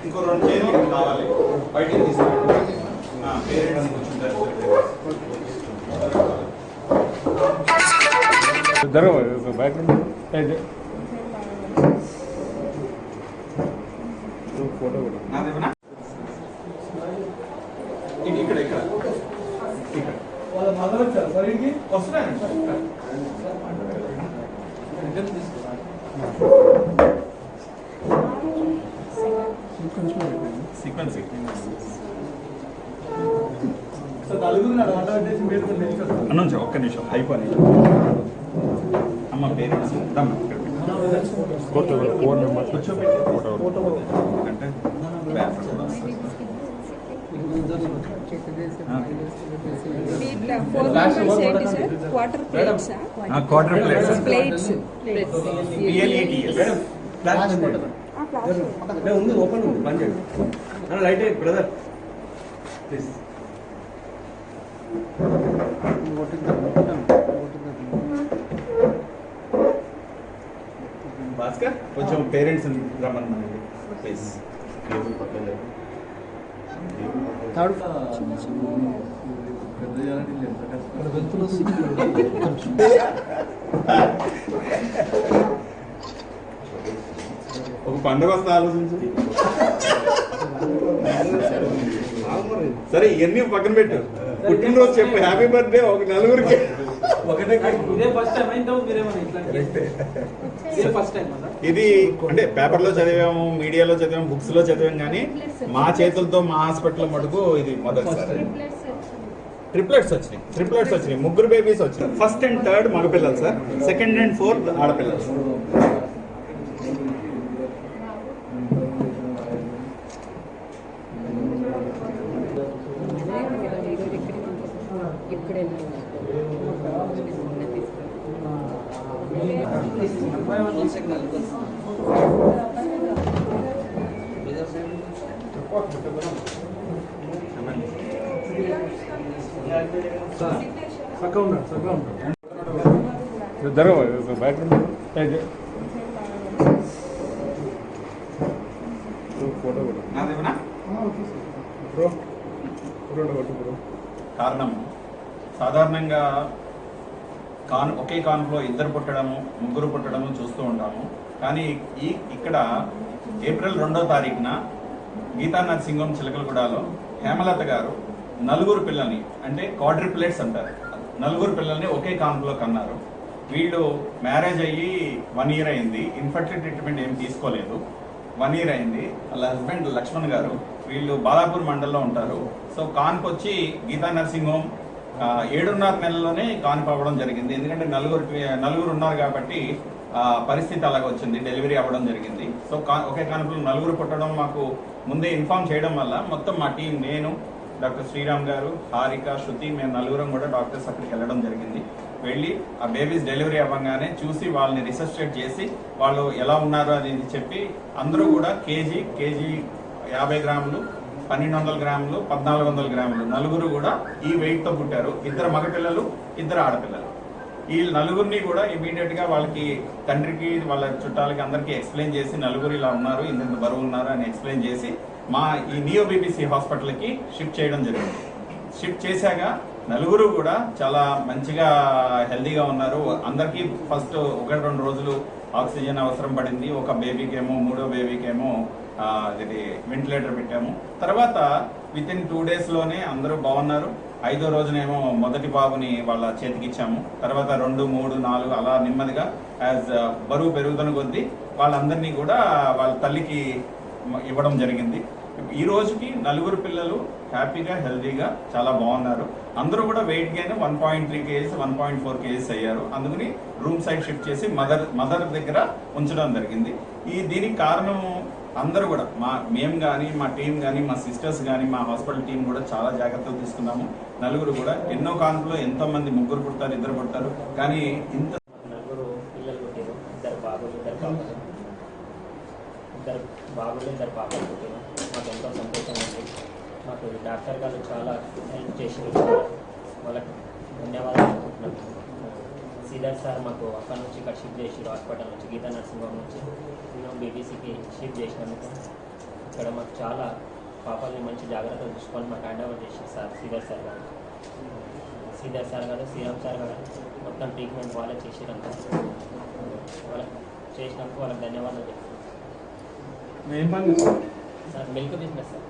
ఇంకో 2 చైర్లు ఇక్కడ కావాలి. బయటికి తీసుకెళ్ళండి. పేరెంట్స్ కూర్చుంటారు. ఫోటో కూడా ఇక్కడ ఇక్కడ ఇక్కడ వాళ్ళ మదర్ వచ్చారు సార్. ఇంటికి వస్తున్నాయండి సార్. సీక్వెన్స్ అన్న ఒక్క నిమిషం అయిపోయి అమ్మ పేరెంట్స్ అంటే క్వార్టర్ ప్లేట్స్ ఉంది ఓపెన్ ఉంది బంద్ చేయండి. Light brother please. భాస్కర్ కొంచెం పేరెంట్స్ రమ్మన్నాను ప్లీజ్. ఒక పండుగ వస్తే ఆలోచించు. సరే ఇవన్నీ పక్కన పెట్టు. పుట్టినరోజు చెప్పు హ్యాపీ బర్త్డే ఒక నలుగురికి. ఇది అంటే పేపర్లో చదివాము, మీడియాలో చదివాము, బుక్స్ లో చదివాము, కానీ మా చేతులతో మా హాస్పిటల్ మటుకు ఇది మొదటిసారి. ట్రిప్లెట్స్ వచ్చినాయి. 3 బేబీస్ వచ్చినాయి. ఫస్ట్ అండ్ థర్డ్ మగపిల్లలు సార్, సెకండ్ అండ్ ఫోర్త్ ఆడపిల్లలు. కారణం సాధారణంగా ఒకే కాన్పులో 2 పుట్టడము 3 పుట్టడము చూస్తూ ఉంటాము. కానీ ఇక్కడ ఏప్రిల్ 2వ తారీఖున గీతా నర్సింగం చిలకలగూడలో హేమలత గారు 4 పిల్లల్ని, అంటే క్వాడ్రిప్లెట్స్ అంటారు, 4 పిల్లల్ని ఒకే కాన్పులో కన్నారు. వీళ్ళు మ్యారేజ్ అయ్యి 1 year అయింది. ఇన్ఫర్టిలిటీ ట్రీట్మెంట్ ఏం తీసుకోలేదు. 1 year అయింది. వాళ్ళ హస్బెండ్ లక్ష్మణ్ గారు, వీళ్ళు బాలాపూర్ మండలంలో ఉంటారు. సో కాన్పు వచ్చి గీతా నర్సింగ్ హోమ్ 7.5 నెలల్లోనే కాన్పు అవ్వడం జరిగింది. ఎందుకంటే నలుగురు ఉన్నారు కాబట్టి పరిస్థితి అలాగ వచ్చింది, డెలివరీ అవ్వడం జరిగింది. సో ఒకే కాన్పులో 4 పుట్టడం మాకు ముందే ఇన్ఫార్మ్ చేయడం వల్ల మొత్తం మా టీం, నేను, డాక్టర్ శ్రీరామ్ గారు, హారిక, శృతి, మేము 4 కూడా డాక్టర్స్ అక్కడికి వెళ్ళడం జరిగింది. వెళ్ళి ఆ బేబీస్ డెలివరీ అవ్వగానే చూసి వాళ్ళని రిసర్చేట్ చేసి వాళ్ళు ఎలా ఉన్నారు అనేది చెప్పి అందరూ కూడా కేజీ 50 గ్రాములు, 1200 గ్రాములు, 1400 గ్రాములు 4 కూడా ఈ వెయిట్తో పుట్టారు. 2 మగపిల్లలు, 2 ఆడపిల్లలు. ఈ 4 కూడా ఇమీడియట్ గా వాళ్ళకి తండ్రికి, వాళ్ళ చుట్టాలకి అందరికీ ఎక్స్ప్లెయిన్ చేసి 4 ఇలా ఉన్నారు, ఇంత బరువు ఉన్నారు అని ఎక్స్ప్లెయిన్ చేసి మా ఈ నియో బీబీసీ హాస్పిటల్కి షిఫ్ట్ చేయడం జరిగింది. షిఫ్ట్ చేశాక 4 కూడా చాలా మంచిగా హెల్దీగా ఉన్నారు. అందరికీ ఫస్ట్ 1-2 రోజులు ఆక్సిజన్ అవసరం పడింది. ఒక బేబీకేమో, 3వ బేబీకేమో ఇది వెంటిలేటర్ పెట్టాము. తర్వాత వితిన్ 2 daysలోనే అందరూ బాగున్నారు. 5వ రోజునేమో మొదటి బాబుని వాళ్ళ చేతికి ఇచ్చాము. తర్వాత 2, 3, 4 అలా నెమ్మదిగా యాజ్ బరువు పెరుగుతున్న కొద్దీ వాళ్ళందరినీ కూడా వాళ్ళ తల్లికి ఇవ్వడం జరిగింది. ఈ రోజుకి 4 పిల్లలు హ్యాపీగా, హెల్దీగా చాలా బాగున్నారు. అందరూ కూడా వెయిట్ గెయిన్ 1.3 kgs, 1.4 kgs అయ్యారు. అందుకని రూమ్ సైడ్ షిఫ్ట్ చేసి మదర్ దగ్గర ఉంచడం జరిగింది. దీనికి కారణం అందరూ కూడా మేము కానీ, మా టీం కానీ, మా సిస్టర్స్ కానీ, మా హాస్పిటల్ టీం కూడా చాలా జాగ్రత్తలు తీసుకున్నాము. 4 కూడా ఎన్నో కాన్పులో ఎంతో మంది 3 పుడతారు, 2 పుడతారు, కానీ ఇంత 4 పిల్లలు పుట్టారు. 2 బాబులు, 2 పాపలు. 2 బాబులు, 2 పాపలు పుట్టారు. మాకు ఎంతో సంతోషంగా ఉంది. మాకు డాక్టర్ గారు చాలా హెల్ప్ చేసి వాళ్ళకి ధన్యవాదాలు అనుకుంటున్నాం. శ్రీధర్ సార్ మాకు అక్కడ నుంచి ఇక్కడ షిఫ్ట్ చేసి హాస్పిటల్ నుంచి గీతా నర్సింగ్ హోమ్ నుంచి బీబీసీకి షిఫ్ట్ చేసినందుకు ఇక్కడ మాకు చాలా పాపాలని మంచి జాగ్రత్తలు చూసుకొని మాకు హ్యాండ్ ఓవర్ చేశారు సార్ శ్రీధర్ సార్ గారు. శ్రీధర్ సార్ గారు, శ్రీరామ్ సార్ గారు మొత్తం ట్రీట్మెంట్ వాళ్ళే చేసిరంతా. వాళ్ళకి చేసినందుకు వాళ్ళకి ధన్యవాదాలు చెప్తాను ఏం పని చేస్తారు? సార్. Milk business sir.